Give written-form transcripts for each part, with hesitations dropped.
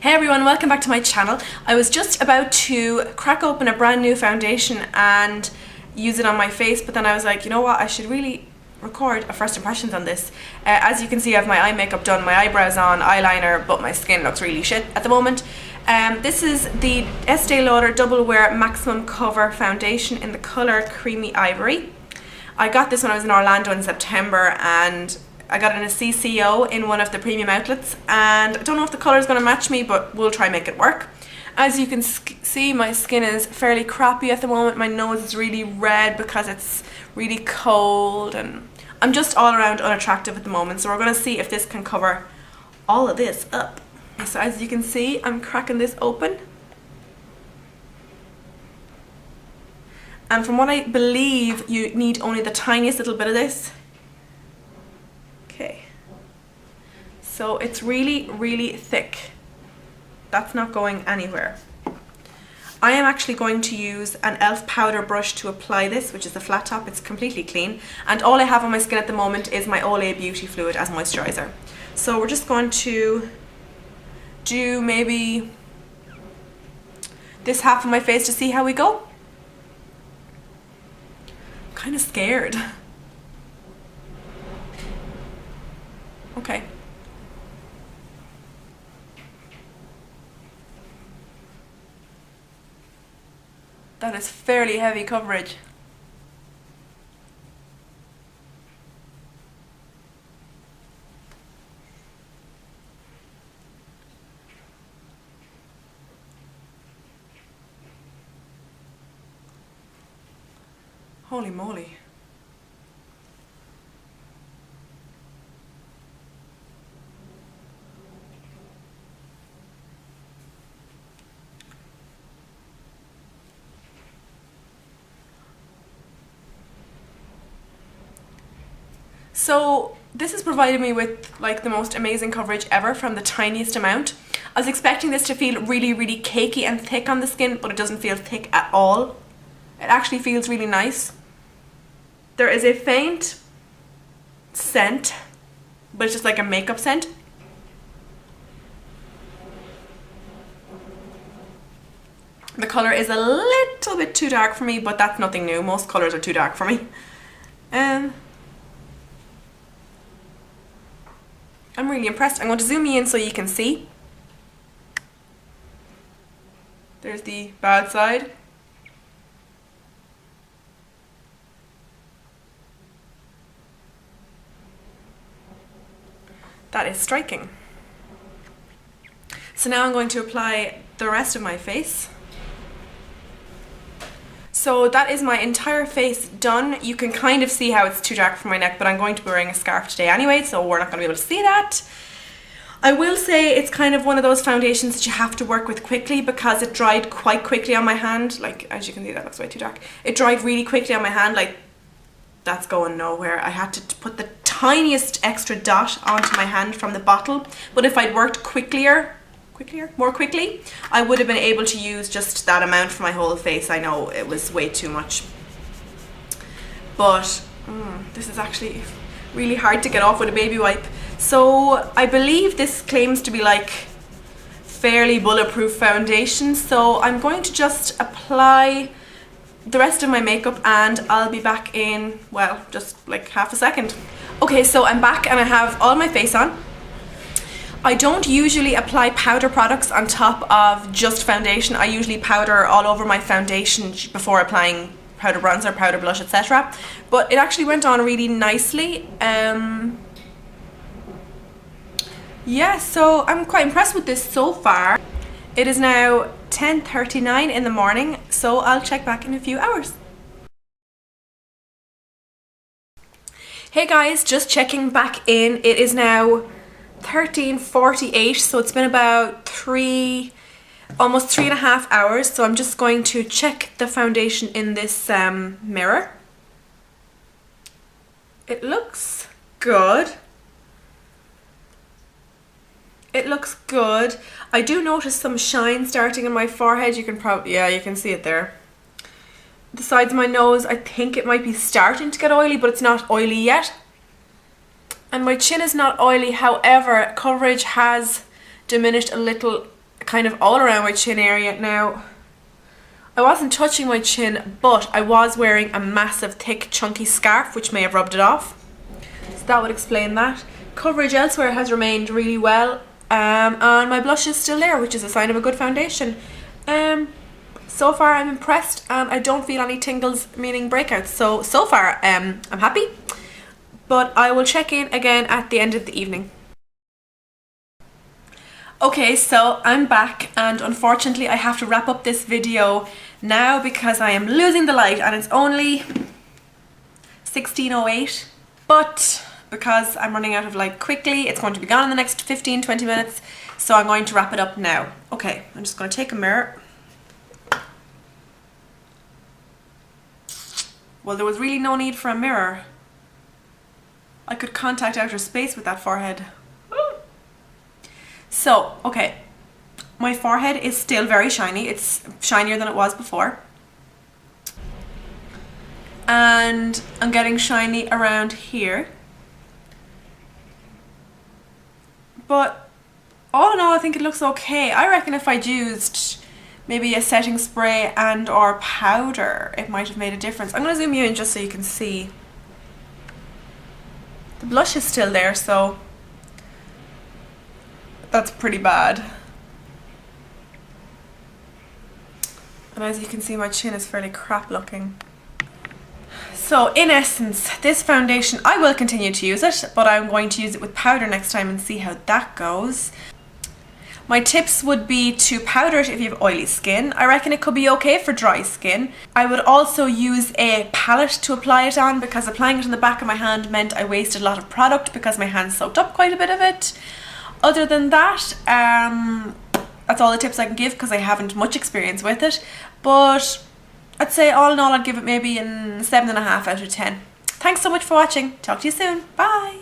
Hey everyone, welcome back to my channel. I was just about to crack open a brand new foundation and use it on my face, but then I was like, you know what, I should really record a first impressions on this. As you can see, I have my eye makeup done, my eyebrows on, eyeliner, but my skin looks really shit at the moment. This is the Estée Lauder Double Wear Maximum Cover Foundation in the colour Creamy Ivory. I got this when I was in Orlando in September, and I got it in a CCO in one of the premium outlets, and I don't know if the colour is going to match me, but we'll try and make it work. As you can see, my skin is fairly crappy at the moment. My nose is really red because it's really cold, and I'm just all around unattractive at the moment, so we're going to see if this can cover all of this up. So as you can see, I'm cracking this open. And from what I believe, you need only the tiniest little bit of this. Okay, so it's really, really thick. That's not going anywhere. I am actually going to use an e.l.f. powder brush to apply this, which is a flat top. It's completely clean. And all I have on my skin at the moment is my Olay Beauty Fluid as moisturizer. So we're just going to do maybe this half of my face to see how we go. I'm kind of scared. Okay. That is fairly heavy coverage. Holy moly. So this has provided me with like the most amazing coverage ever from the tiniest amount. I was expecting this to feel really, really cakey and thick on the skin, but it doesn't feel thick at all. It actually feels really nice. There is a faint scent, but it's just like a makeup scent. The colour is a little bit too dark for me, but that's nothing new. Most colours are too dark for me. I'm really impressed. I'm going to zoom in so you can see. There's the bad side. That is striking. So now I'm going to apply the rest of my face. So that is my entire face done. You can kind of see how it's too dark for my neck, but I'm going to be wearing a scarf today anyway, so we're not going to be able to see that. I will say it's kind of one of those foundations that you have to work with quickly because it dried quite quickly on my hand. Like, as you can see, that looks way too dark. It dried really quickly on my hand, like that's going nowhere. I had to put the tiniest extra dot onto my hand from the bottle, but if I'd worked more quickly, I would have been able to use just that amount for my whole face. I know it was way too much, but this is actually really hard to get off with a baby wipe. So I believe this claims to be like fairly bulletproof foundation, so I'm going to just apply the rest of my makeup and I'll be back in, well, just like half a second. Okay, so I'm back and I have all my face on. I don't usually apply powder products on top of just foundation. I usually powder all over my foundation before applying powder bronzer, powder blush, etc. But it actually went on really nicely. Yeah, so I'm quite impressed with this so far. It is now 10:39 in the morning, so I'll check back in a few hours. Hey guys, just checking back in. It is now 13:48, so it's been about almost 3.5 hours. So I'm just going to check the foundation in this mirror. It looks good. It looks good. I do notice some shine starting in my forehead. You can probably, yeah, you can see it there. The sides of my nose, I think it might be starting to get oily, but it's not oily yet. And my chin is not oily, however, coverage has diminished a little kind of all around my chin area. Now, I wasn't touching my chin, but I was wearing a massive, thick, chunky scarf, which may have rubbed it off. So that would explain that. Coverage elsewhere has remained really well, and my blush is still there, which is a sign of a good foundation. So far I'm impressed, and I don't feel any tingles, meaning breakouts. So far I'm happy, but I will check in again at the end of the evening. Okay, so I'm back, and unfortunately I have to wrap up this video now because I am losing the light, and it's only 16:08, but because I'm running out of light quickly, it's going to be gone in the next 15-20 minutes, so I'm going to wrap it up now. Okay, I'm just going to take a mirror. Well, there was really no need for a mirror. I could contact outer space with that forehead. So, okay, my forehead is still very shiny. It's shinier than it was before. And I'm getting shiny around here. But all in all, I think it looks okay. I reckon if I'd used maybe a setting spray and or powder, it might have made a difference. I'm going to zoom you in just so you can see. The blush is still there, so that's pretty bad. And as you can see, my chin is fairly crap looking. So in essence, this foundation, I will continue to use it, but I'm going to use it with powder next time and see how that goes. My tips would be to powder it if you have oily skin. I reckon it could be okay for dry skin. I would also use a palette to apply it on, because applying it on the back of my hand meant I wasted a lot of product because my hand soaked up quite a bit of it. Other than that, that's all the tips I can give because I haven't much experience with it. But I'd say all in all, I'd give it maybe a 7.5 out of 10. Thanks so much for watching. Talk to you soon. Bye.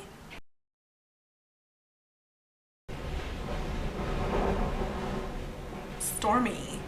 Stormy.